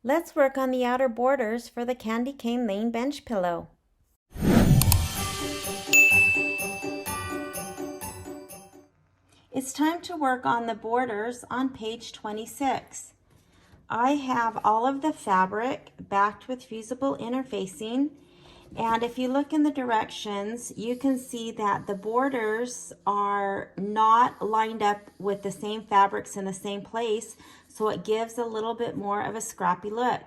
Let's work on the outer borders for the Candy Cane Lane bench pillow. It's time to work on the borders on page 26. I have all of the fabric backed with fusible interfacing, and if you look in the directions, you can see that the borders are not lined up with the same fabrics in the same place, so it gives a little bit more of a scrappy look.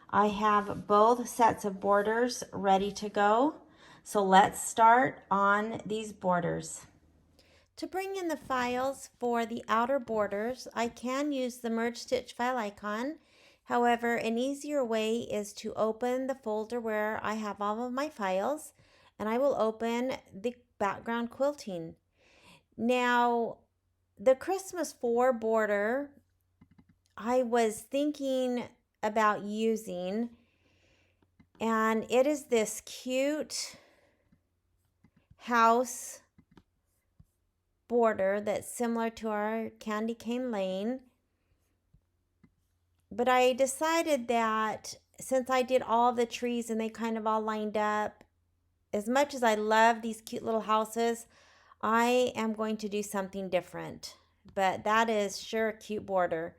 I have both sets of borders ready to go, so let's start on these borders. To bring in the files for the outer borders, I can use the merge stitch file icon. However, an easier way is to open the folder where I have all of my files, and I will open the background quilting. Now, the Christmas 4 border, I was thinking about using, and it is this cute house border that's similar to our Candy Cane Lane. But I decided that since I did all the trees and they kind of all lined up, as much as I love these cute little houses, I am going to do something different. But that is sure a cute border.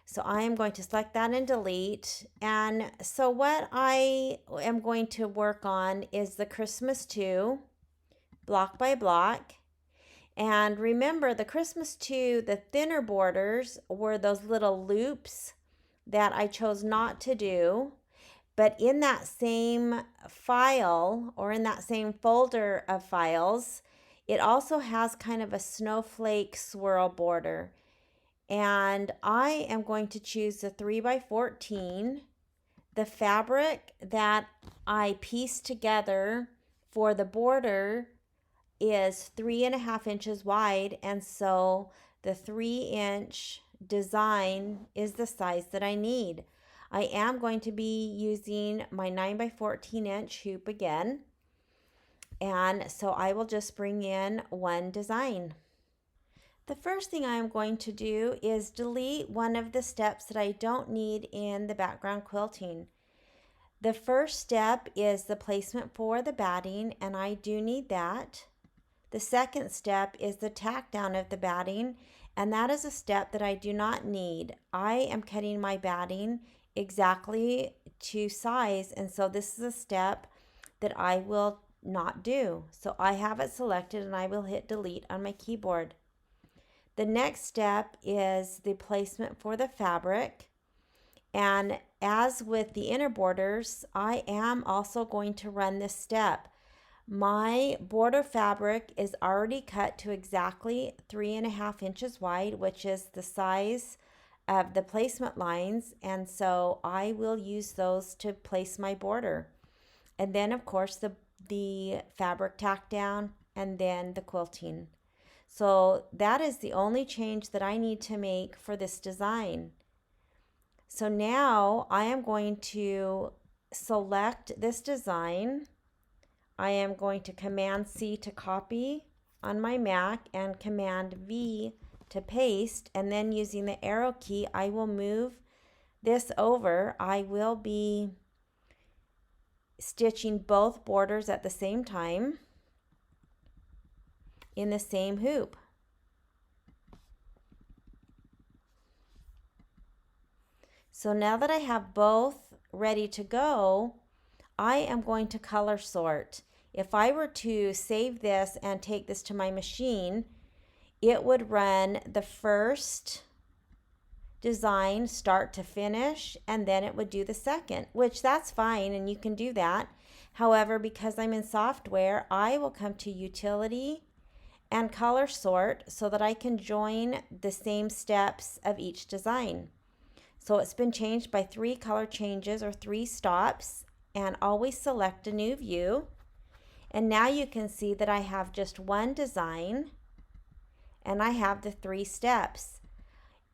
So I am going to select that and delete. And so what I am going to work on is the Christmas 2, block by block. And remember, the Christmas 2, the thinner borders were those little loops that I chose not to do. But in that same file, or in that same folder of files, it also has kind of a snowflake swirl border. And I am going to choose the 3x14. The fabric that I pieced together for the border is 3.5 inches wide, and so the 3-inch design is the size that I need. I am going to be using my 9x14-inch hoop again, and so I will just bring in one design. The first thing I am going to do is delete one of the steps that I don't need in the background quilting. The first step is the placement for the batting, and I do need that. The second step is the tack down of the batting, and that is a step that I do not need. I am cutting my batting exactly to size, and so this is a step that I will not do. So I have it selected and I will hit delete on my keyboard. The next step is the placement for the fabric, and as with the inner borders, I am also going to run this step. My border fabric is already cut to exactly 3.5 inches wide, which is the size of the placement lines, and so I will use those to place my border. And then of course the fabric tack down, and then the quilting. So that is the only change that I need to make for this design. So now I am going to select this design. I am going to Command C to copy on my Mac and Command V to paste, and then using the arrow key I will move this over. I will be stitching both borders at the same time in the same hoop. So now that I have both ready to go, I am going to color sort. If I were to save this and take this to my machine, it would run the first design start to finish, and then it would do the second, which that's fine and you can do that. However, because I'm in software, I will come to Utility and Color Sort so that I can join the same steps of each design. So it's been changed by 3 color changes or 3 stops, and always select a new view. And now you can see that I have just one design and I have the 3 steps.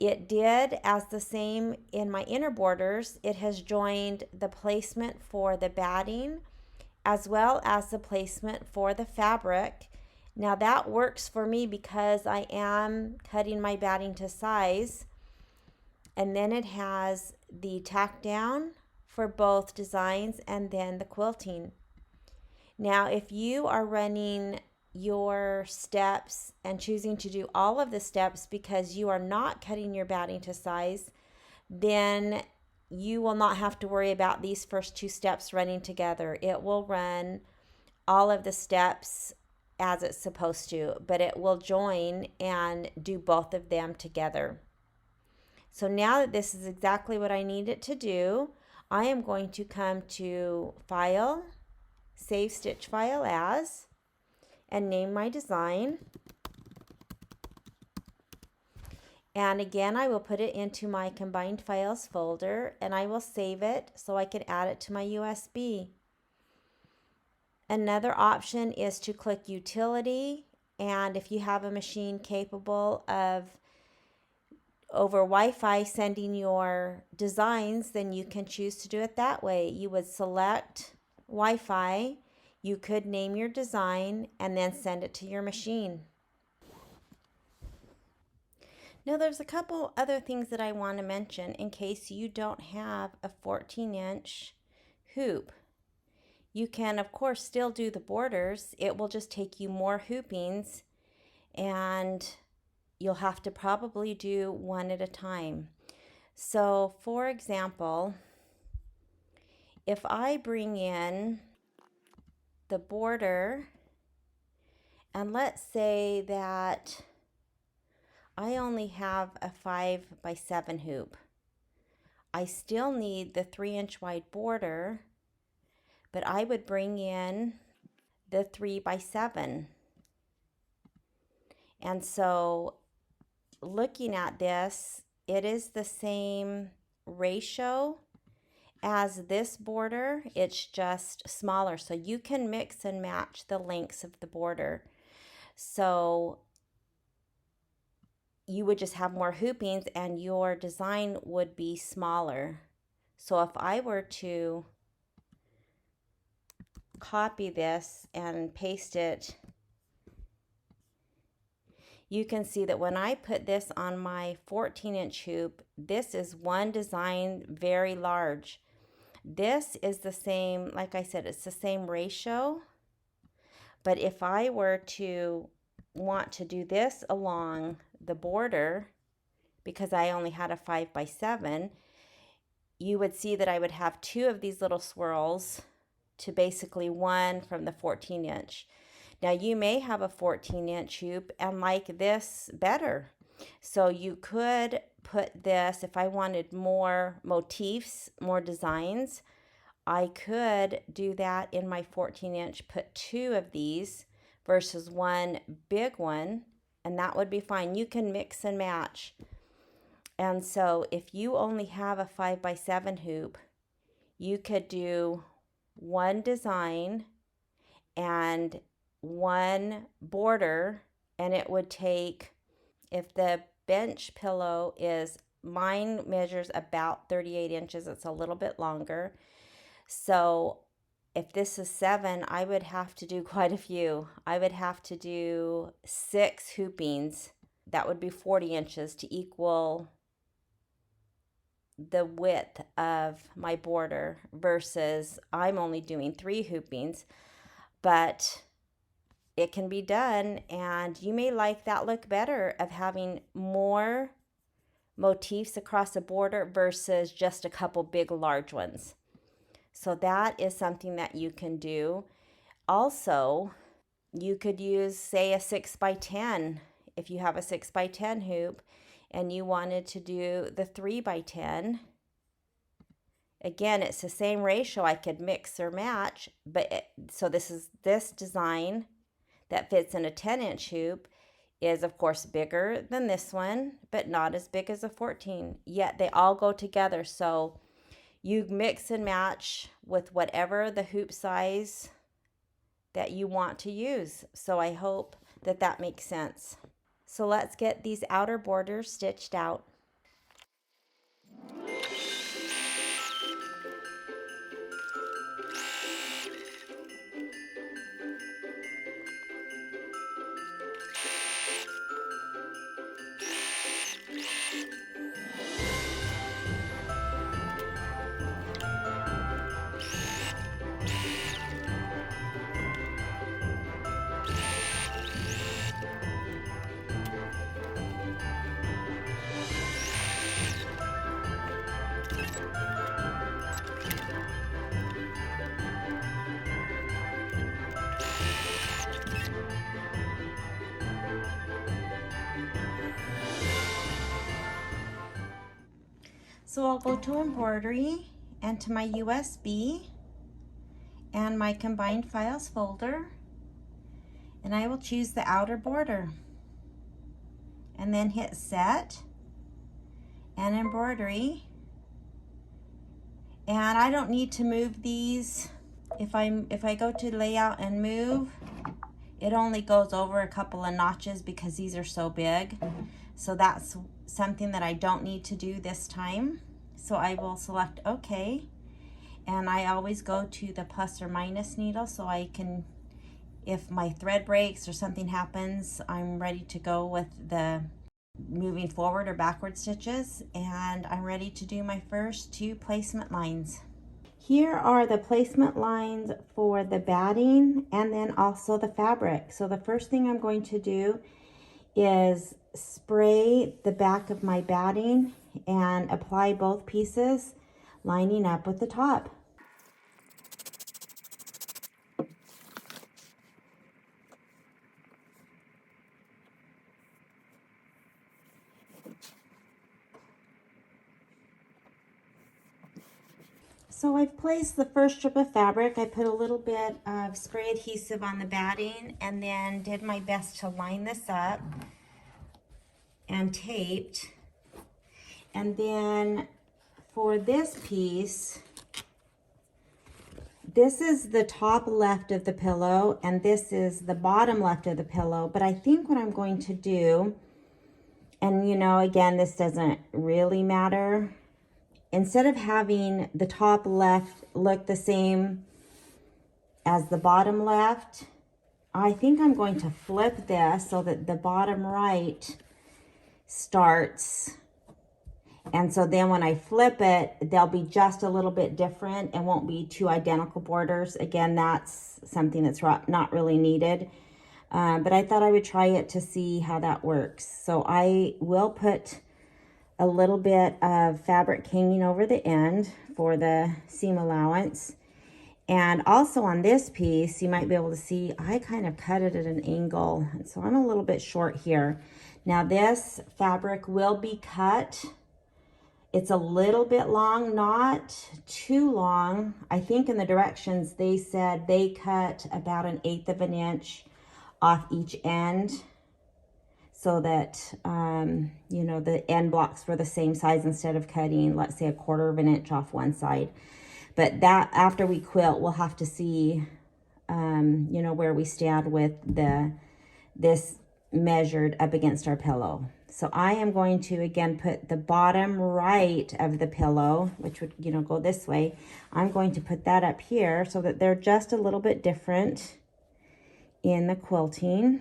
It did as the same in my inner borders. It has joined the placement for the batting as well as the placement for the fabric. Now that works for me because I am cutting my batting to size. And then it has the tack down for both designs and then the quilting. Now, if you are running your steps and choosing to do all of the steps because you are not cutting your batting to size, then you will not have to worry about these first two steps running together. It will run all of the steps as it's supposed to, but it will join and do both of them together. So now that this is exactly what I need it to do, I am going to come to File, Save Stitch File As, and name my design. And again, I will put it into my Combined Files folder, and I will save it so I can add it to my USB. Another option is to click Utility, and if you have a machine capable of over Wi-Fi sending your designs, then you can choose to do it that way. You would select Wi-Fi, you could name your design, and then send it to your machine. Now there's a couple other things that I want to mention in case you don't have a 14-inch hoop. You can, of course, still do the borders. It will just take you more hoopings, and you'll have to probably do one at a time. So, for example, if I bring in the border, and let's say that I only have a 5x7 hoop, I still need the 3-inch wide border, but I would bring in the 3x7. And so looking at this, it is the same ratio as this border, it's just smaller. So you can mix and match the lengths of the border. So you would just have more hoopings and your design would be smaller. So if I were to copy this and paste it, you can see that when I put this on my 14-inch hoop, this is one design very large. This is the same, like I said, it's the same ratio. But if I were to want to do this along the border, because I only had a 5x7, you would see that I would have two of these little swirls to basically one from the 14-inch. Now you may have a 14-inch hoop and like this better. So you could put this, if I wanted more motifs, more designs, I could do that in my 14-inch, put two of these versus one big one, and that would be fine. You can mix and match. And so if you only have a 5x7 hoop, you could do one design and one border, and it would take, if the bench pillow is, mine measures about 38 inches, it's a little bit longer. So if this is 7, I would have to do quite a few. I would have to do 6 hoopings. That would be 40 inches to equal the width of my border, versus I'm only doing 3 hoopings. But it can be done, and you may like that look better of having more motifs across the border versus just a couple big large ones. So that is something that you can do. Also, you could use, say, a 6x10. If you have a 6x10 hoop and you wanted to do the 3x10, again, it's the same ratio. I could mix or match, but so this design that fits in a 10-inch hoop is, of course, bigger than this one, but not as big as a 14. Yet they all go together. So you mix and match with whatever the hoop size that you want to use. So I hope that that makes sense. So let's get these outer borders stitched out. So I'll go to embroidery and to my USB and my combined files folder, and I will choose the outer border and then hit set and embroidery. And I don't need to move these. If I go to layout and move, it only goes over a couple of notches because these are so big. So that's something that I don't need to do this time. So I will select OK. And I always go to the plus or minus needle so I can, if my thread breaks or something happens, I'm ready to go with the moving forward or backward stitches, and I'm ready to do my first 2 placement lines. Here are the placement lines for the batting and then also the fabric. So the first thing I'm going to do is spray the back of my batting and apply both pieces lining up with the top. So I've placed the first strip of fabric. I put a little bit of spray adhesive on the batting and then did my best to line this up and taped. And then for this piece, this is the top left of the pillow and this is the bottom left of the pillow. But I think what I'm going to do, and you know, again, this doesn't really matter, instead of having the top left look the same as the bottom left, I think I'm going to flip this so that the bottom right starts. And so then when I flip it, they'll be just a little bit different and won't be 2 identical borders. Again, that's something that's not really needed. But I thought I would try it to see how that works. So I will put a little bit of fabric hanging over the end for the seam allowance. And also on this piece, you might be able to see, I kind of cut it at an angle. And so I'm a little bit short here. Now this fabric will be cut. It's a little bit long, not too long. I think in the directions they said they cut about 1/8 of an inch off each end, so that, you know, the end blocks were the same size instead of cutting, let's say, 1/4 of an inch off one side. But that, after we quilt, we'll have to see, you know, where we stand with this measured up against our pillow. So I am going to, again, put the bottom right of the pillow, which would, you know, go this way. I'm going to put that up here so that they're just a little bit different in the quilting.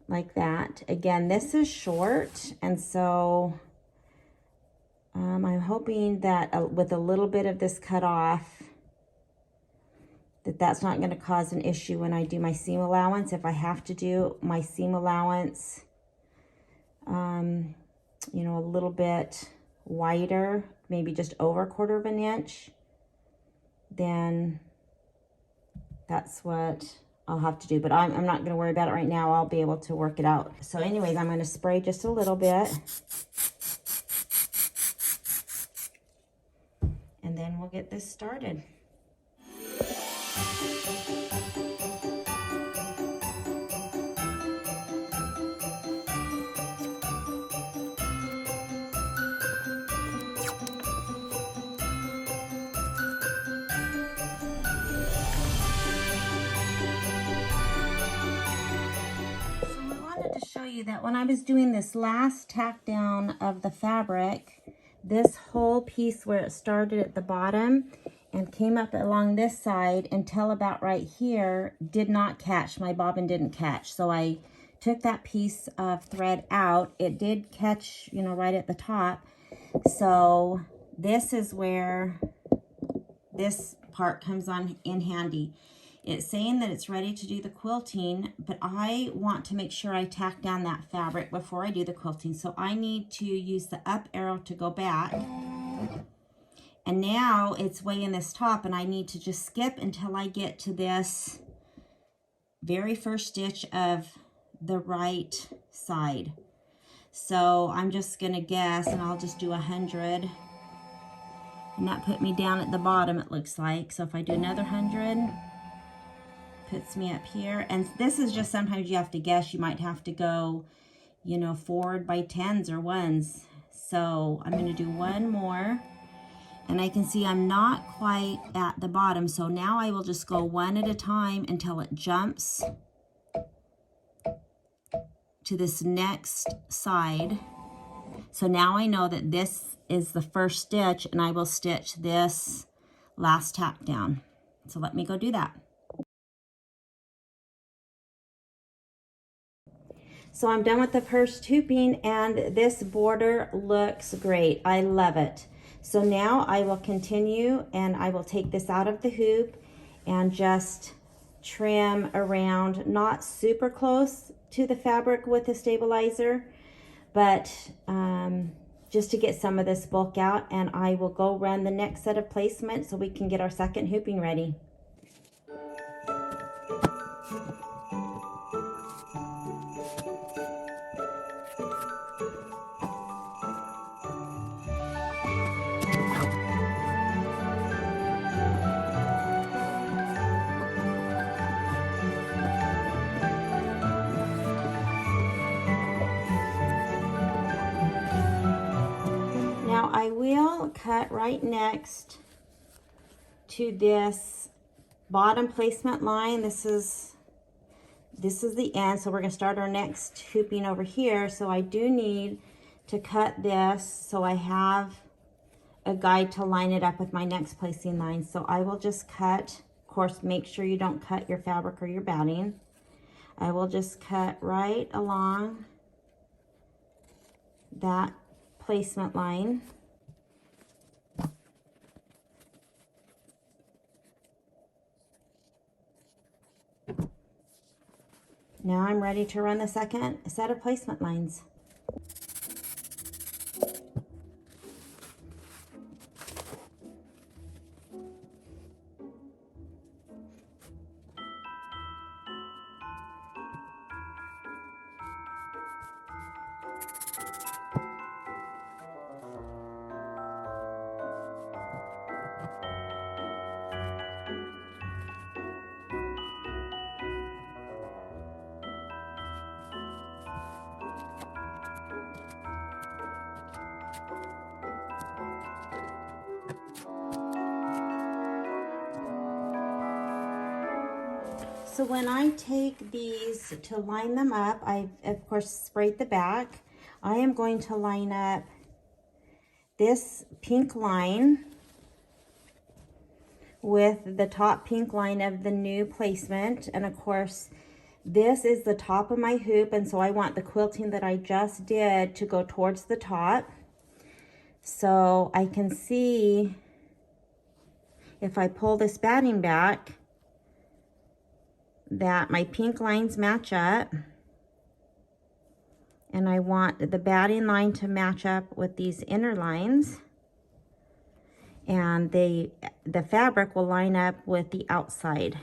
Like that. Again, this is short, and so I'm hoping that with a little bit of this cut off, that's not going to cause an issue when I do my seam allowance. If I have to do my seam allowance, you know, a little bit wider, maybe just over 1/4 of an inch, then that's what I'll have to do. But I'm not going to worry about it right now. I'll be able to work it out. So anyways, I'm going to spray just a little bit. And then we'll get this started. Show you that when I was doing this last tack down of the fabric, this whole piece where it started at the bottom and came up along this side until about right here did not catch. My bobbin didn't catch, so I took that piece of thread out. It did catch, you know, right at the top. So this is where this part comes on in handy. It's saying that it's ready to do the quilting, but I want to make sure I tack down that fabric before I do the quilting. So I need to use the up arrow to go back. And now it's way in this top, and I need to just skip until I get to this very first stitch of the right side. So I'm just gonna guess, and I'll just do 100. And that put me down at the bottom, it looks like. So if I do another 100, puts me up here. And this is just sometimes you have to guess. You might have to go, you know, forward by 10s or 1s. So I'm gonna do one more. And I can see I'm not quite at the bottom. So now I will just go one at a time until it jumps to this next side. So now I know that this is the first stitch, and I will stitch this last tack down. So let me go do that. So I'm done with the first hooping, and this border looks great. I love it. So now I will continue, and I will take this out of the hoop and just trim around, not super close to the fabric with the stabilizer, but just to get some of this bulk out. And I will go run the next set of placement so we can get our second hooping ready. Now I will cut right next to this bottom placement line. This is the end, so we're going to start our next hooping over here. So I do need to cut this so I have a guide to line it up with my next placing line. So I will just cut, of course, make sure you don't cut your fabric or your batting. I will just cut right along that placement line. Now I'm ready to run the second set of placement lines. So when I take these to line them up, I of course sprayed the back. I am going to line up this pink line with the top pink line of the new placement. And of course, this is the top of my hoop, and so I want the quilting that I just did to go towards the top. So I can see if I pull this batting back, that my pink lines match up, and I want the batting line to match up with these inner lines, and the fabric will line up with the outside.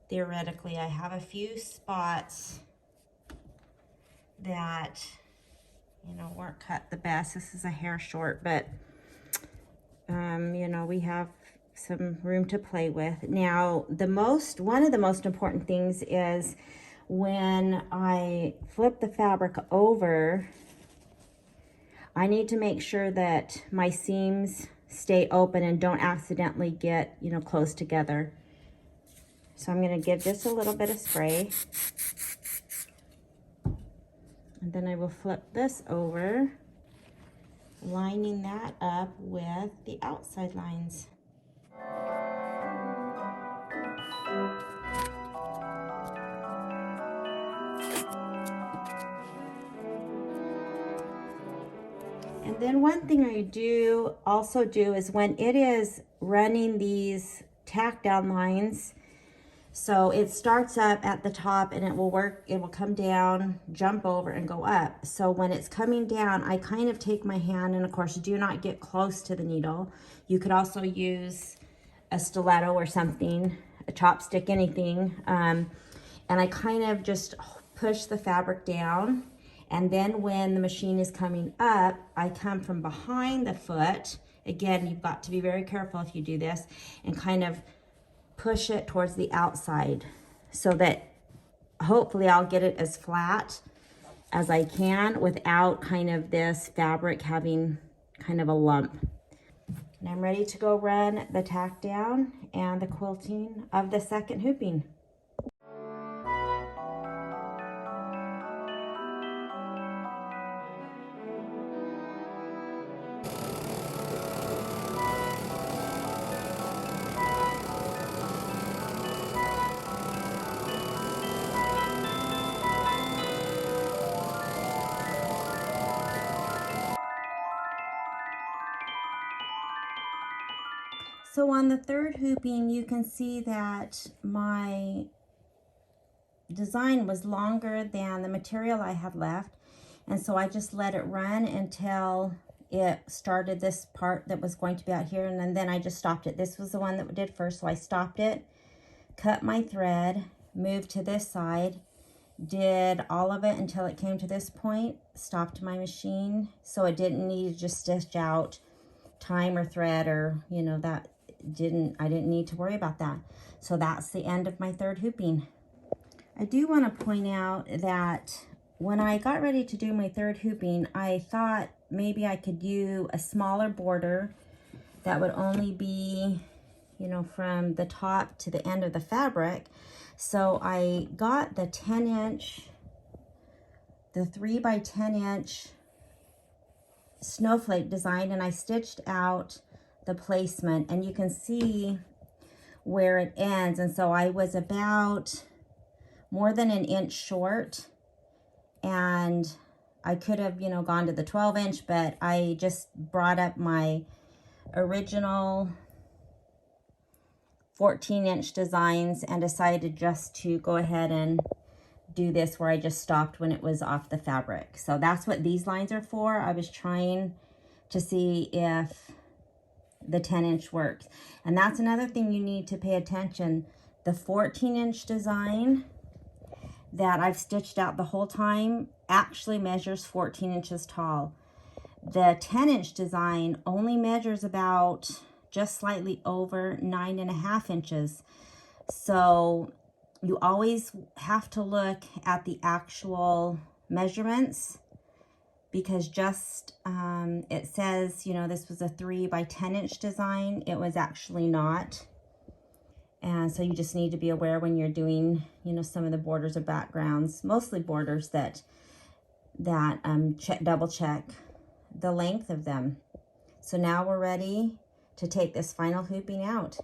Theoretically, I have a few spots that, you know, weren't cut the best. This is a hair short, but you know, we have some room to play with. Now, one of the most important things is when I flip the fabric over, I need to make sure that my seams stay open and don't accidentally get, you know, close together. So I'm going to give just a little bit of spray. And then I will flip this over, lining that up with the outside lines. And then one thing I also do is when it is running these tack down lines, so it starts up at the top and it will come down, jump over, and go up. So when it's coming down, I kind of take my hand, and of course do not get close to the needle. You could also use a stiletto or something, a chopstick, anything. And I kind of just push the fabric down, and then when the machine is coming up, I come from behind the foot. Again, you've got to be very careful if you do this, and kind of push it towards the outside so that hopefully I'll get it as flat as I can without kind of this fabric having kind of a lump. And I'm ready to go run the tack down and the quilting of the second hooping. So on the third hooping, you can see that my design was longer than the material I had left. And so I just let it run until it started this part that was going to be out here. And then I just stopped it. This was the one that we did first. So I stopped it, cut my thread, moved to this side, did all of it until it came to this point, stopped my machine. So it didn't need to just stitch out time or thread or, you know, I didn't need to worry about that. So that's the end of my third hooping. I do want to point out that when I got ready to do my third hooping, I thought maybe I could do a smaller border that would only be, you know, from the top to the end of the fabric. So I got the 10-inch, the 3 by 10-inch snowflake design, and I stitched out the placement, and you can see where it ends. And so I was about more than an inch short, and I could have, you know, gone to the 12-inch, but I just brought up my original 14-inch designs and decided just to go ahead and do this where I just stopped when it was off the fabric. So that's what these lines are for. I was trying to see if the 10-inch works. And that's another thing you need to pay attention. The 14-inch design that I've stitched out the whole time actually measures 14 inches tall. The 10-inch design only measures about just slightly over 9.5 inches. So you always have to look at the actual measurements, because just it says, you know, this was a 3 by 10-inch design. It was actually not. And so you just need to be aware when you're doing, you know, some of the borders or backgrounds, mostly borders, that double check the length of them. So now we're ready to take this final hooping out.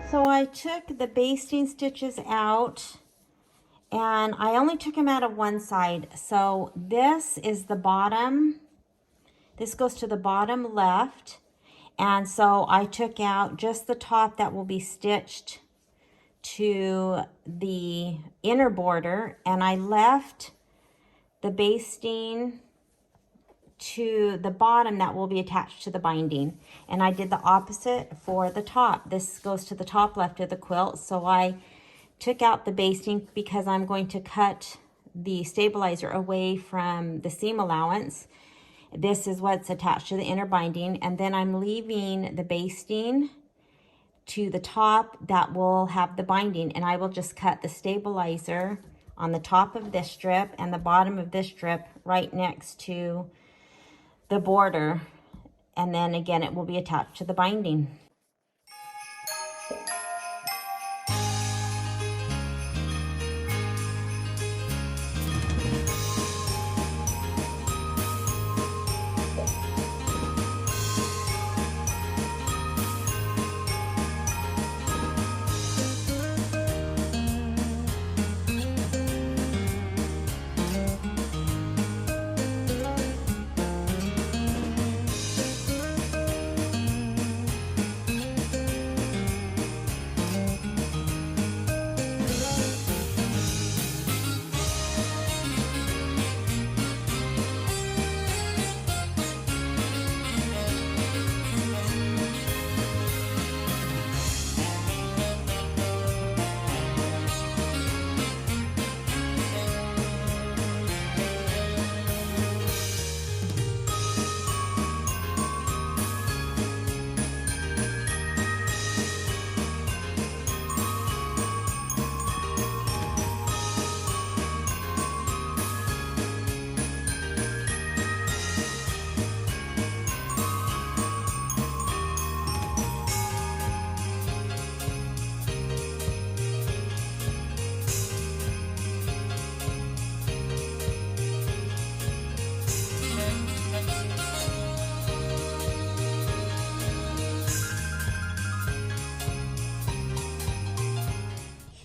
So I took the basting stitches out, and I only took them out of one side. So this is the bottom. This goes to the bottom left. And so I took out just the top that will be stitched to the inner border, and I left the basting to the bottom that will be attached to the binding. And I did the opposite for the top. This goes to the top left of the quilt. So I took out the basting because I'm going to cut the stabilizer away from the seam allowance. This is what's attached to the inner binding. And then I'm leaving the basting to the top that will have the binding. And I will just cut the stabilizer on the top of this strip and the bottom of this strip right next to the border, and then again it will be attached to the binding.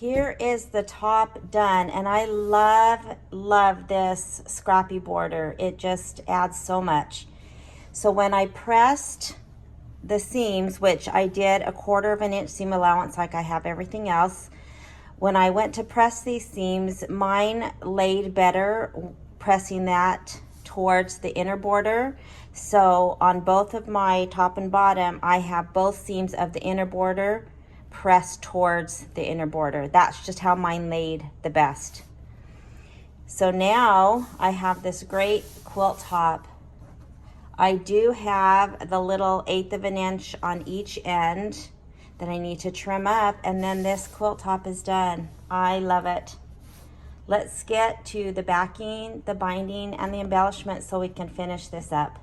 Here is the top done, and I love this scrappy border. It just adds so much. So when I pressed the seams, which I did 1/4 inch seam allowance like I have everything else, when I went to press these seams, mine laid better pressing that towards the inner border. So on both of my top and bottom, I have both seams of the inner border pressed towards the inner border. That's just how mine laid the best. So now I have this great quilt top. I do have the little 1/8 of an inch on each end that I need to trim up, and then this quilt top is done. I love it. Let's get to the backing, the binding, and the embellishment so we can finish this up.